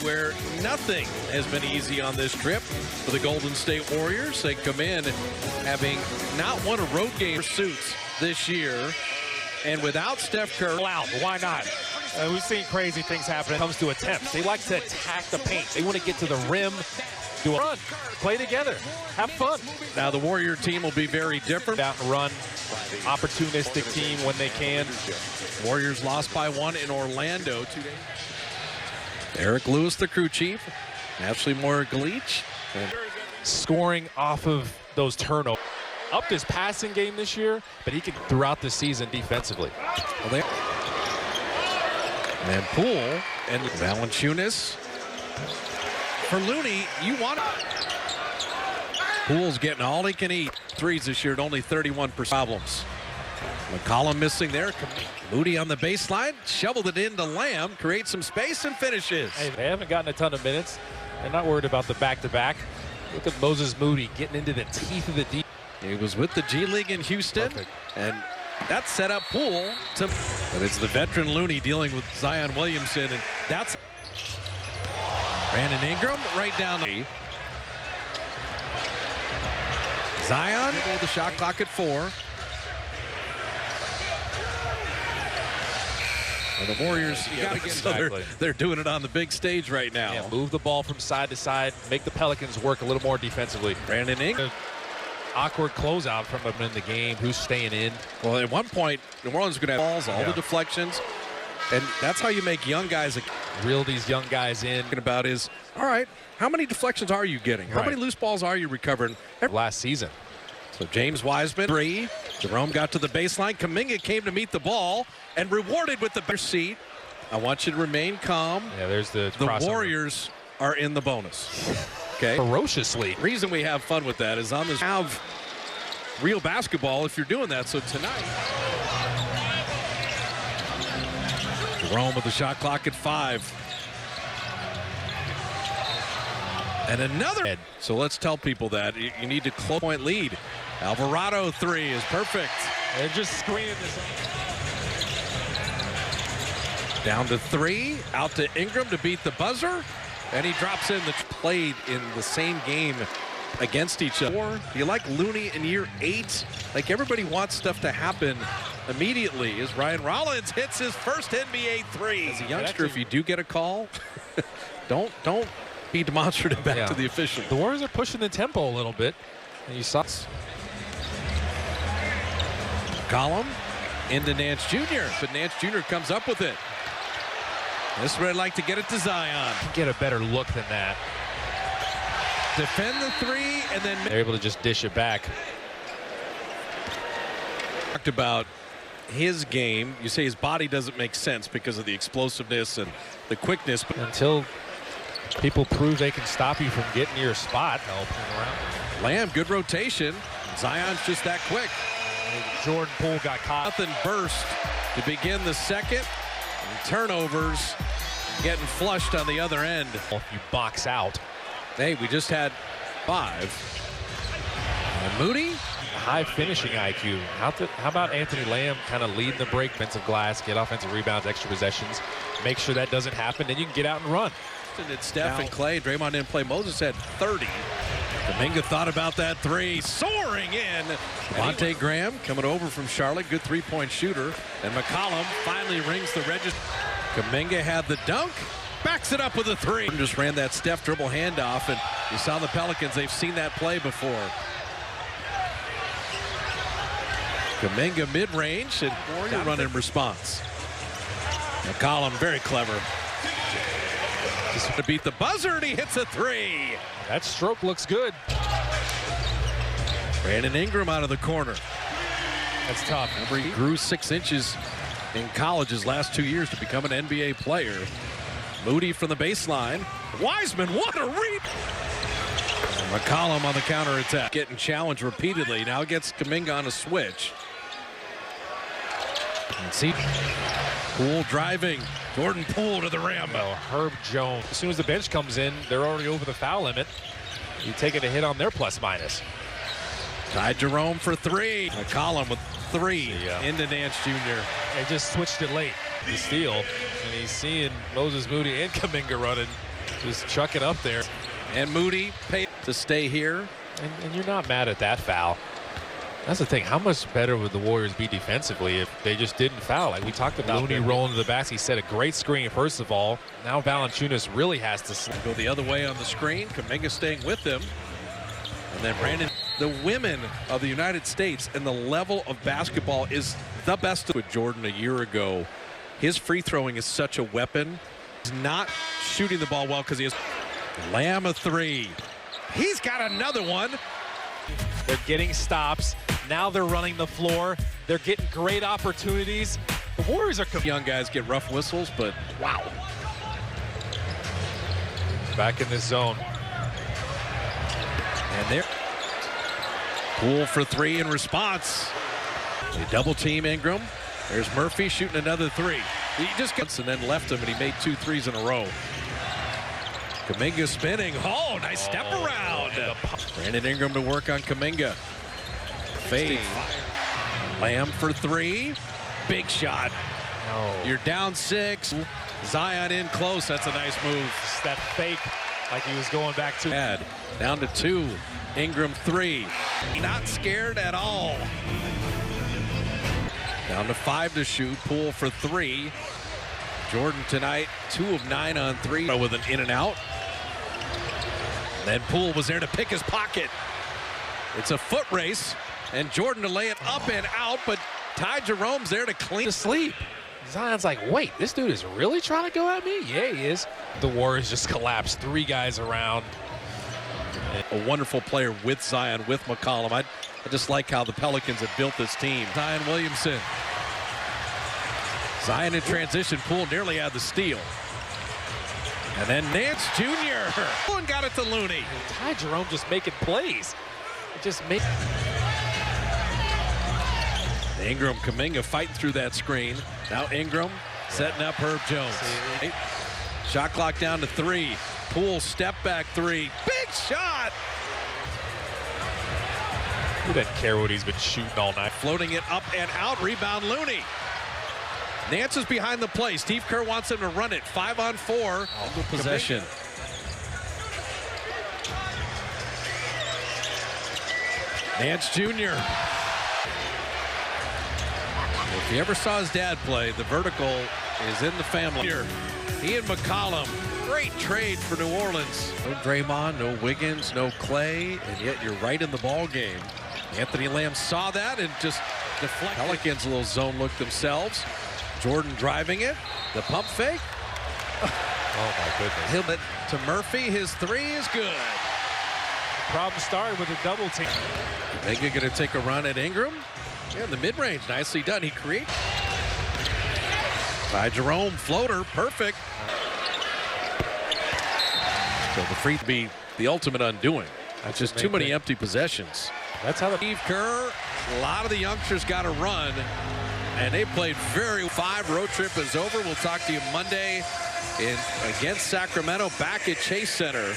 Where nothing has been easy on this trip for the Golden State Warriors. They come in having not won a road game pursuits this year, and without Steph Curry. Loud, why not? We've seen crazy things happen when it comes to attempts. They like to attack the paint. They want to get to the rim, do a run, play together, have fun. Now the Warrior team will be very different. Out and run, opportunistic team when they can. Warriors lost by 1 in Orlando 2 days. Eric Lewis, the crew chief, Ashley Moore-Gleach. Scoring off of those turnovers. Upped his passing game this year, but he can throughout the season defensively. And Poole and Valanciunas. For Looney, you want Poole's getting all he can eat. Threes this year at only 31% problems. McCollum missing there. Moody on the baseline, shoveled it into Lamb, creates some space and finishes. Hey, they haven't gotten a ton of minutes. They're not worried about the back-to-back. Look at Moses Moody getting into the teeth of the deep. He was with the G League in Houston. Perfect. And that set up Poole. But it's the veteran Looney dealing with Zion Williamson, and that's Brandon Ingram right down the Zion, the shot clock at 4. And the Warriors, you got to get exactly. They're doing it on the big stage right now. Yeah, move the ball from side to side, make the Pelicans work a little more defensively. Brandon Ingram. Awkward closeout from them in the game. Who's staying in? Well, at one point, New Orleans is going to have balls, all the deflections, and that's how you make young guys. Reel these young guys in. About is, all right, how many deflections are you getting? How many loose balls are you recovering? Last season. So James Wiseman, 3. Jerome got to the baseline. Kuminga came to meet the ball and rewarded with the better seat. I want you to remain calm. Yeah, there's the Warriors are in the bonus. Okay. Ferociously. The reason we have fun with that is on this have real basketball if you're doing that. So tonight, Jerome with the shot clock at 5. And another. So let's tell people that you need to close point lead. Alvarado 3 is perfect. They're just screening this. Down to 3, out to Ingram to beat the buzzer, and he drops in. That's played in the same game against each other. Do you like Looney in year 8? Like, everybody wants stuff to happen immediately as Ryan Rollins hits his first NBA 3. As a youngster, if you do get a call, don't be demonstrative back to the official. The Warriors are pushing the tempo a little bit, and you saw Column into Nance Jr., but Nance Jr. comes up with it. This is where I'd like to get it to Zion. Get a better look than that. Defend the 3, and then they're able to just dish it back. Talked about his game. You say his body doesn't make sense because of the explosiveness and the quickness. But until people prove they can stop you from getting to your spot, around. Lamb, good rotation. Zion's just that quick. Jordan Poole got caught. Nothing burst to begin the second. And turnovers getting flushed on the other end. If you box out. Hey, we just had 5. And Moody. High finishing IQ. How about Anthony Lamb kind of leading the break, offensive glass, get offensive rebounds, extra possessions, make sure that doesn't happen, then you can get out and run. It's Steph and Clay. Draymond didn't play. Moses had 30. Kuminga thought about that 3, soaring in. Devontae Graham coming over from Charlotte, good three-point shooter. And McCollum finally rings the register. Kuminga had the dunk, backs it up with a 3. Just ran that Steph dribble handoff, and you saw the Pelicans. They've seen that play before. Kuminga mid-range, and Warrior run in response. McCollum very clever. Just to beat the buzzer, and he hits a 3. That stroke looks good. Brandon Ingram out of the corner. That's tough. Remember, he grew 6 inches in college his last 2 years to become an NBA player. Moody from the baseline. Wiseman, what a read! McCollum on the counterattack. Getting challenged repeatedly. Now gets Kuminga on a switch. And see, Poole driving. Jordan Poole to the rim. Herb Jones. As soon as the bench comes in, they're already over the foul limit. You taking a hit on their plus-minus. Ty Jerome for 3. McCollum with 3 into Nance Jr. They just switched it late. The steal. And he's seeing Moses Moody and Kuminga running. Just chuck it up there. And Moody paid to stay here. And you're not mad at that foul. That's the thing. How much better would the Warriors be defensively if they just didn't foul? Like we talked about, Looney rolling to the basket. He set a great screen, first of all. Now Valanciunas really has to go the other way on the screen. Kuminga staying with him. And then Brandon. The women of the United States and the level of basketball is the best. With Jordan a year ago, his free throwing is such a weapon. He's not shooting the ball well because he has Lamb a three. He's got another one. They're getting stops. Now they're running the floor. They're getting great opportunities. The Warriors are young guys get rough whistles, but wow. Back in this zone. And there. Poole for three in response. They double team Ingram. There's Murphy shooting another three. He just gets and then left him, and he made 2 threes in a row. Kuminga spinning. Oh, nice step around. Brandon Ingram to work on Kuminga. Fade. Lamb for three. Big shot. You're down 6. Zion in close. That's a nice move. Just that fake, like he was going back to. Down to 2. Ingram 3. Not scared at all. Down to 5 to shoot. Poole for 3. Jordan tonight 2 of 9 on 3 with an in and out. Then Poole was there to pick his pocket. It's a foot race, and Jordan to lay it up and out, but Ty Jerome's there to clean. To sleep. Zion's like, wait, this dude is really trying to go at me? Yeah, he is. The Warriors just collapsed. 3 guys around. A wonderful player with Zion, with McCollum. I just like how the Pelicans have built this team. Zion Williamson. Zion in transition. Poole nearly had the steal. And then Nance Jr. and got it to Looney. Ty Jerome just making plays. Ingram, Kuminga fighting through that screen. Now Ingram setting up Herb Jones. Shot clock down to 3. Poole step back 3. Big shot. He doesn't care what he's been shooting all night. Floating it up and out. Rebound Looney. Nance is behind the play. Steve Kerr wants him to run it. 5 on 4. Possession. Nance Jr. If you ever saw his dad play, the vertical is in the family. He and McCollum, great trade for New Orleans. No Draymond, no Wiggins, no Clay, and yet you're right in the ball game. Anthony Lamb saw that and just deflected. Pelicans a little zone look themselves. Jordan driving it. The pump fake. Oh my goodness. He'll hit to Murphy. His 3 is good. Problem started with a double team. Kuminga going to take a run at Ingram. Yeah, the mid-range, nicely done. He creates. By Jerome, floater, perfect. So the free be the ultimate undoing. That's just too many empty possessions. That's how Steve Kerr, a lot of the youngsters got to run, and they played very. 5 road trip is over. We'll talk to you Monday against Sacramento back at Chase Center.